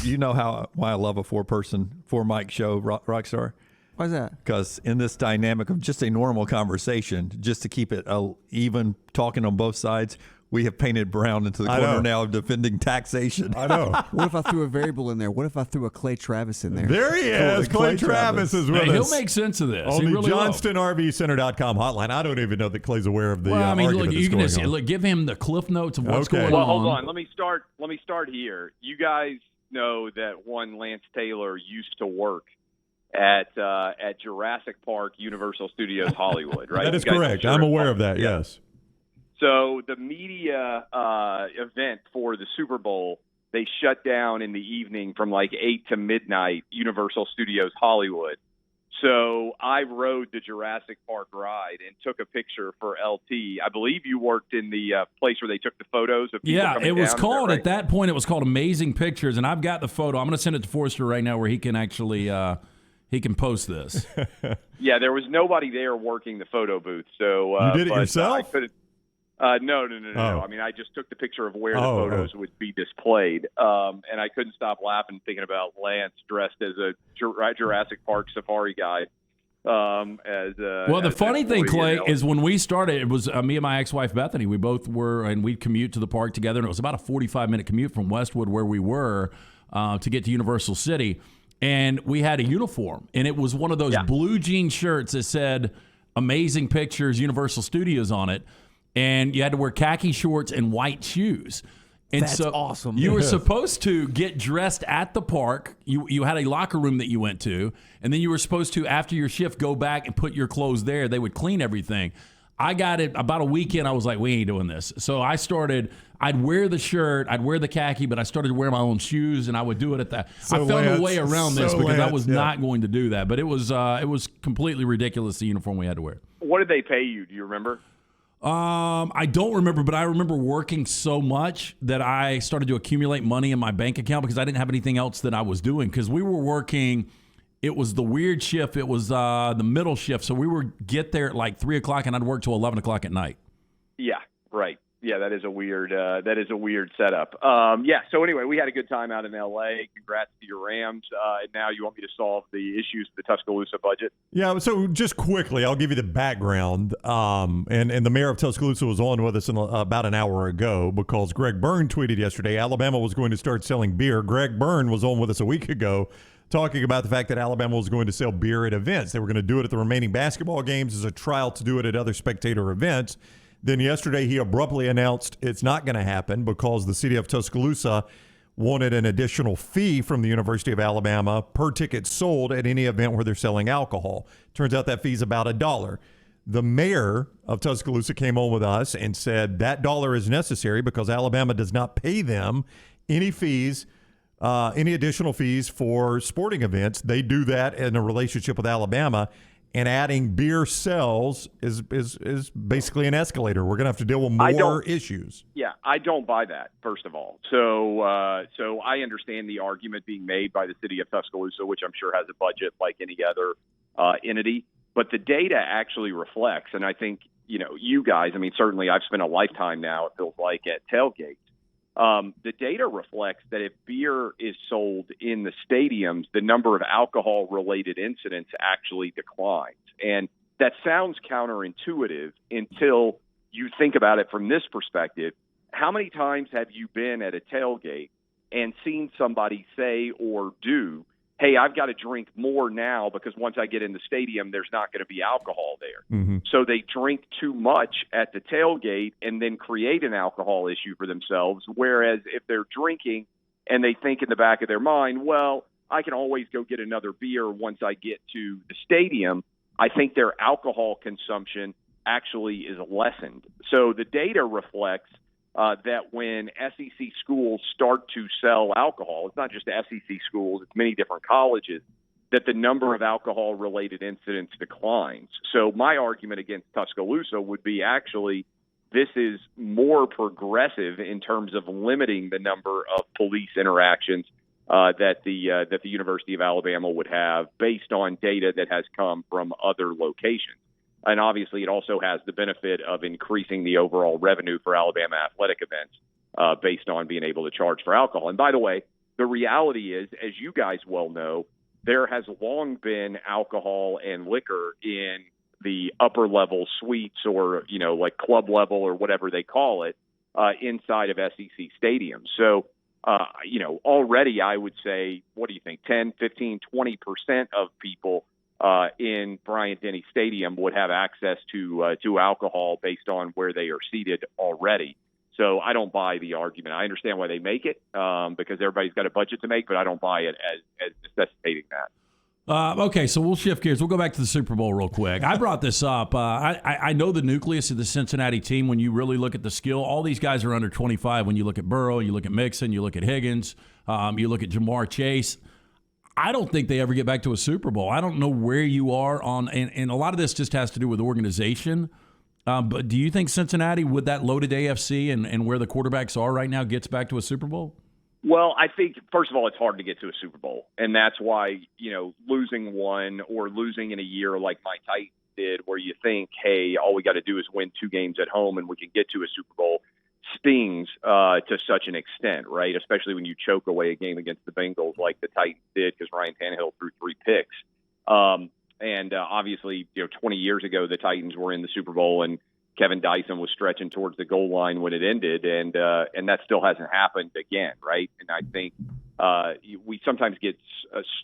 you know why I love a four mic show, Rockstar? Why is that? Because in this dynamic of just a normal conversation, just to keep it even talking on both sides, we have painted Brown into the corner now of defending taxation. I know. What if I threw a variable in there? What if I threw a Clay Travis in there? There he is. Clay Travis is with us. He'll make sense of this. On he the really JohnstonRVCenter.com hotline. I don't even know that Clay's aware of the argument look, that's going on. Look, give him the cliff notes of what's going on. Well, hold on. Let me start here. You guys know that one Lance Taylor used to work at Jurassic Park, Universal Studios Hollywood, right? That is correct. I'm aware of that, yes. So the media event for the Super Bowl, they shut down in the evening from like 8 to midnight, Universal Studios Hollywood. So I rode the Jurassic Park ride and took a picture for LT. I believe you worked in the place where they took the photos of people coming it was down. called, right? at that point, it was called Amazing Pictures, and I've got the photo. I'm going to send it to Forrester right now where he can actually he can post this. Yeah, there was nobody there working the photo booth. So you did it yourself? I couldn't. No. Oh. I mean, I just took the picture of where the photos would be displayed, and I couldn't stop laughing thinking about Lance dressed as a Jurassic Park safari guide. The funny thing, Clay, is when we started, it was me and my ex-wife Bethany. We both were, and we'd commute to the park together, and it was about a 45-minute commute from Westwood, where we were, to get to Universal City. And we had a uniform, and it was one of those blue jean shirts that said Amazing Pictures Universal Studios on it. And you had to wear khaki shorts and white shoes. And That's awesome. You were supposed to get dressed at the park. You had a locker room that you went to, and then you were supposed to, after your shift, go back and put your clothes there. They would clean everything. I got it about a weekend. I was like, we ain't doing this. So I started, I'd wear the shirt, I'd wear the khaki, but I started to wear my own shoes, and I would do it at that. I found a way around this because I was not going to do that. But it was completely ridiculous, the uniform we had to wear. What did they pay you? Do you remember? I don't remember, but I remember working so much that I started to accumulate money in my bank account because I didn't have anything else that I was doing. Because we were working, it was the weird shift. It was the middle shift. So we would get there at like 3 o'clock, and I'd work till 11 o'clock at night. Yeah, right. Yeah, that is a weird setup. So anyway, we had a good time out in L.A. Congrats to your Rams. And now you want me to solve the issues of the Tuscaloosa budget? Yeah, so just quickly, I'll give you the background. And the mayor of Tuscaloosa was on with us about an hour ago because Greg Byrne tweeted yesterday Alabama was going to start selling beer. Greg Byrne was on with us a week ago talking about the fact that Alabama was going to sell beer at events. They were going to do it at the remaining basketball games as a trial to do it at other spectator events. Then yesterday he abruptly announced it's not going to happen because the city of Tuscaloosa wanted an additional fee from the University of Alabama per ticket sold at any event where they're selling alcohol. Turns out that fee's about $1. The mayor of Tuscaloosa came on with us and said that $1 is necessary because Alabama does not pay them any fees, any additional fees for sporting events. They do that in a relationship with Alabama. And adding beer sales is basically an escalator. We're going to have to deal with more issues. Yeah, I don't buy that, first of all. So I understand the argument being made by the city of Tuscaloosa, which I'm sure has a budget like any other entity. But the data actually reflects, and I think, you guys, I mean, certainly I've spent a lifetime now, it feels like, at tailgates. The data reflects that if beer is sold in the stadiums, the number of alcohol-related incidents actually declines. And that sounds counterintuitive until you think about it from this perspective. How many times have you been at a tailgate and seen somebody say or do, hey, I've got to drink more now because once I get in the stadium, there's not going to be alcohol there. Mm-hmm. So they drink too much at the tailgate and then create an alcohol issue for themselves. Whereas if they're drinking and they think in the back of their mind, well, I can always go get another beer once I get to the stadium, I think their alcohol consumption actually is lessened. So the data reflects that when SEC schools start to sell alcohol, it's not just SEC schools, it's many different colleges, that the number of alcohol-related incidents declines. So my argument against Tuscaloosa would be actually this is more progressive in terms of limiting the number of police interactions that the University of Alabama would have based on data that has come from other locations. And obviously, it also has the benefit of increasing the overall revenue for Alabama athletic events based on being able to charge for alcohol. And by the way, the reality is, as you guys well know, there has long been alcohol and liquor in the upper level suites or, like club level or whatever they call it, inside of SEC stadiums. So, already I would say, what do you think, 10, 15, 20% of people in Bryant-Denny Stadium would have access to alcohol based on where they are seated already. So I don't buy the argument. I understand why they make it because everybody's got a budget to make, but I don't buy it as necessitating that. Okay, so we'll shift gears. We'll go back to the Super Bowl real quick. I brought this up. I know the nucleus of the Cincinnati team, when you really look at the skill, all these guys are under 25. When you look at Burrow, you look at Mixon, you look at Higgins, you look at Jamar Chase. I don't think they ever get back to a Super Bowl. I don't know where you are on, and a lot of this just has to do with organization. But do you think Cincinnati, with that loaded AFC and where the quarterbacks are right now, gets back to a Super Bowl? Well, I think, first of all, it's hard to get to a Super Bowl. And that's why, losing one or losing in a year like my Titans did, where you think, hey, all we got to do is win 2 games at home and we can get to a Super Bowl, stings to such an extent, right? Especially when you choke away a game against the Bengals like the Titans did because Ryan Tannehill threw 3 picks. And obviously, 20 years ago, the Titans were in the Super Bowl and Kevin Dyson was stretching towards the goal line when it ended, and that still hasn't happened again, right? And I think we sometimes get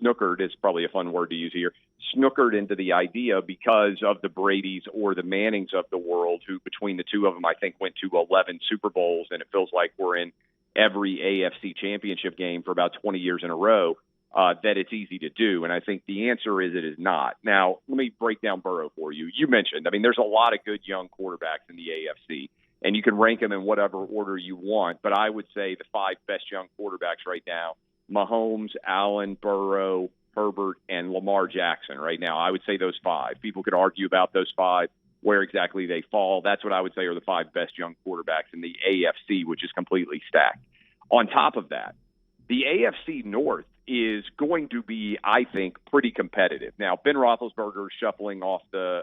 snookered, is probably a fun word to use here, snookered into the idea because of the Bradys or the Mannings of the world, who between the two of them, I think, went to 11 Super Bowls, and it feels like we're in every AFC championship game for about 20 years in a row, that it's easy to do. And I think the answer is it is not. Now, let me break down Burrow for you. You mentioned, there's a lot of good young quarterbacks in the AFC, and you can rank them in whatever order you want. But I would say the 5 best young quarterbacks right now, Mahomes, Allen, Burrow, Herbert, and Lamar Jackson right now. I would say those 5. People could argue about those 5, where exactly they fall. That's what I would say are the 5 best young quarterbacks in the AFC, which is completely stacked. On top of that, the AFC North is going to be, I think, pretty competitive. Now, Ben Roethlisberger is shuffling off the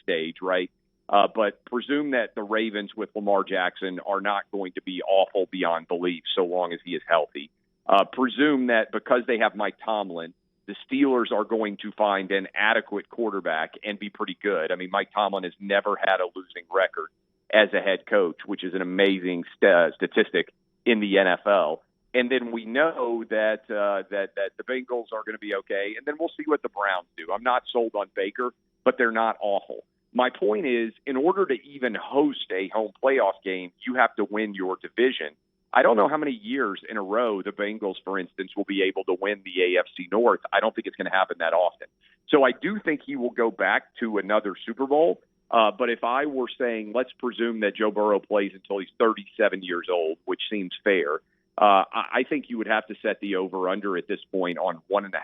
stage, right? But presume that the Ravens with Lamar Jackson are not going to be awful beyond belief so long as he is healthy. Presume that because they have Mike Tomlin, the Steelers are going to find an adequate quarterback and be pretty good. Mike Tomlin has never had a losing record as a head coach, which is an amazing statistic in the NFL. And then we know that the Bengals are going to be okay. And then we'll see what the Browns do. I'm not sold on Baker, but they're not awful. My point is, in order to even host a home playoff game, you have to win your division. I don't know how many years in a row the Bengals, for instance, will be able to win the AFC North. I don't think it's going to happen that often. So I do think he will go back to another Super Bowl. But if I were saying, let's presume that Joe Burrow plays until he's 37 years old, which seems fair, I think you would have to set the over-under at this point on 1.5.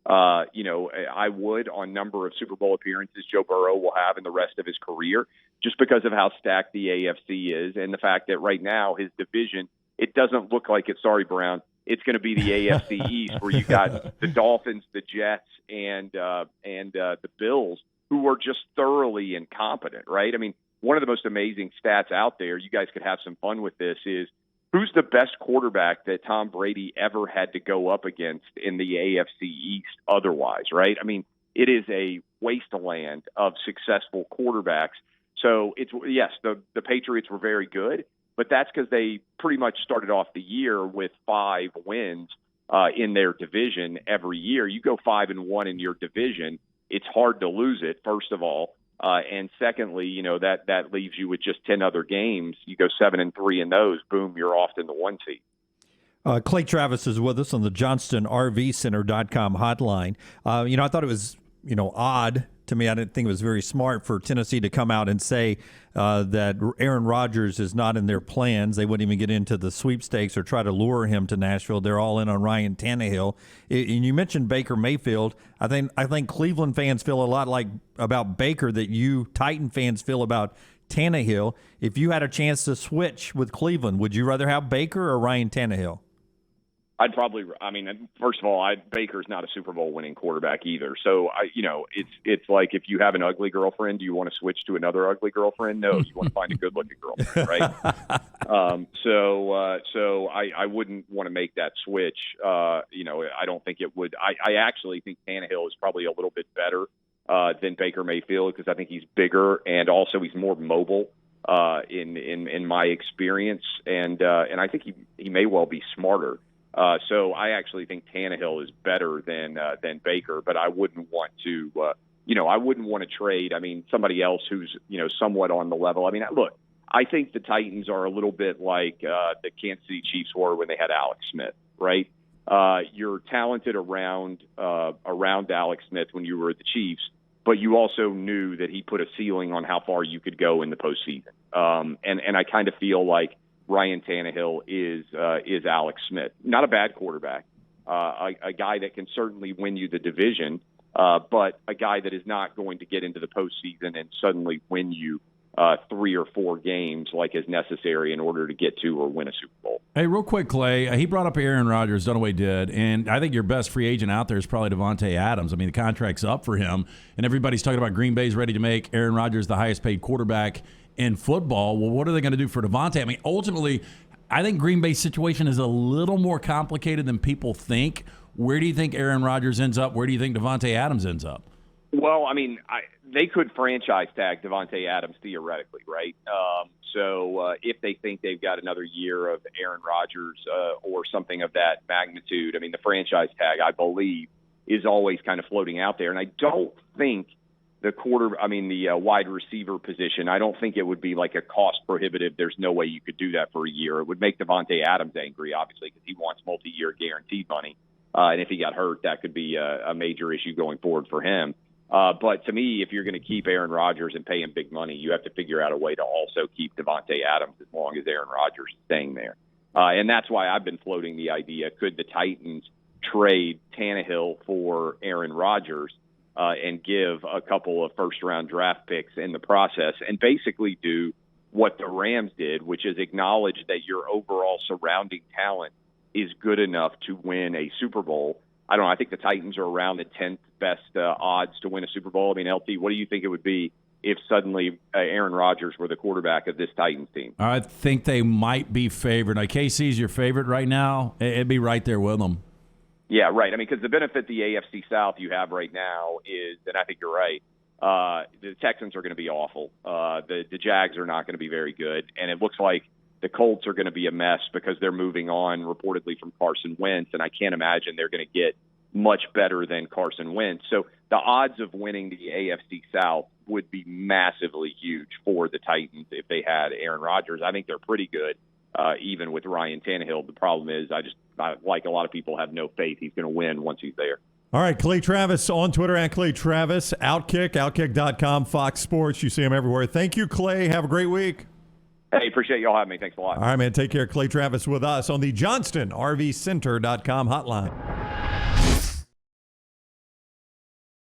I would on number of Super Bowl appearances Joe Burrow will have in the rest of his career, just because of how stacked the AFC is and the fact that right now his division, it doesn't look like it's, sorry, Brown, it's going to be the AFC East where you got the Dolphins, the Jets, and the Bills, who are just thoroughly incompetent, right? One of the most amazing stats out there, you guys could have some fun with this, is who's the best quarterback that Tom Brady ever had to go up against in the AFC East otherwise, right? It is a wasteland of successful quarterbacks. So it's, yes, the Patriots were very good, but that's because they pretty much started off the year with 5 wins in their division every year. You go 5-1 in your division, it's hard to lose it, first of all. And secondly, that leaves you with just 10 other games. You go 7-3 in those, boom, you're off in the 1 seed. Clay Travis is with us on the JohnstonRVCenter.com hotline. I thought it was, odd to me. I didn't think it was very smart for Tennessee to come out and say that Aaron Rodgers is not in their plans. They wouldn't even get into the sweepstakes or try to lure him to Nashville. They're all in on Ryan Tannehill. And you mentioned Baker Mayfield. I think Cleveland fans feel a lot like about Baker that you Titan fans feel about Tannehill. If you had a chance to switch with Cleveland, would you rather have Baker or Ryan Tannehill? I'd probably. I mean, first of all, Baker's not a Super Bowl winning quarterback either. So it's like if you have an ugly girlfriend, do you want to switch to another ugly girlfriend? No, you want to find a good looking girlfriend, right? So I wouldn't want to make that switch. I don't think it would. I actually think Tannehill is probably a little bit better than Baker Mayfield because I think he's bigger and also he's more mobile. In my experience, and I think he may well be smarter. So I actually think Tannehill is better than Baker, but I wouldn't want to, I wouldn't want to trade. I mean, somebody else who's somewhat on the level. I mean, look, I think the Titans are a little bit like the Kansas City Chiefs were when they had Alex Smith, right? You're talented around Alex Smith when you were at the Chiefs, but you also knew that he put a ceiling on how far you could go in the postseason. And I kind of feel like Ryan Tannehill is Alex Smith. Not a bad quarterback, a guy that can certainly win you the division, but a guy that is not going to get into the postseason and suddenly win you 3 or 4 games like is necessary in order to get to or win a Super Bowl. Hey, real quick, Clay, he brought up Aaron Rodgers, Dunaway did, and I think your best free agent out there is probably Davante Adams. I mean, the contract's up for him, and everybody's talking about Green Bay's ready to make Aaron Rodgers the highest paid quarterback in football. Well, what are they going to do for Davante? I mean, ultimately, I think Green Bay's situation is a little more complicated than people think. Where do you think Aaron Rodgers ends up? Where do you think Davante Adams ends up? Well, I mean, they could franchise tag Davante Adams theoretically, right? So if they think they've got another year of Aaron Rodgers or something of that magnitude, I mean, the franchise tag, I believe, is always kind of floating out there. And I don't think the wide receiver position, I don't think it would be like a cost prohibitive. There's no way you could do that for a year. It would make Davante Adams angry, obviously, because he wants multi-year guaranteed money. And if he got hurt, that could be a major issue going forward for him. But to me, if you're going to keep Aaron Rodgers and pay him big money, you have to figure out a way to also keep Davante Adams as long as Aaron Rodgers is staying there. And that's why I've been floating the idea, could the Titans trade Tannehill for Aaron Rodgers and give a couple of first-round draft picks in the process and basically do what the Rams did, which is acknowledge that your overall surrounding talent is good enough to win a Super Bowl. I don't know. I think the Titans are around the 10th best odds to win a Super Bowl. I mean, LT, what do you think it would be if suddenly Aaron Rodgers were the quarterback of this Titans team? I think they might be favored. Now, KC's your favorite right now. It'd be right there with them. Yeah, right. I mean, because the benefit the AFC South you have right now is, and I think you're right, the Texans are going to be awful. The Jags are not going to be very good. And it looks like the Colts are going to be a mess because they're moving on reportedly from Carson Wentz, and I can't imagine they're going to get much better than Carson Wentz. So the odds of winning the AFC South would be massively huge for the Titans if they had Aaron Rodgers. I think they're pretty good, even with Ryan Tannehill. The problem is I like a lot of people, have no faith he's going to win once he's there. All right, Clay Travis on Twitter at Clay Travis, Outkick, Outkick.com, Fox Sports. You see him everywhere. Thank you, Clay. Have a great week. Hey, appreciate y'all having me. Thanks a lot. All right, man. Take care. Clay Travis with us on the JohnstonRVCenter.com hotline.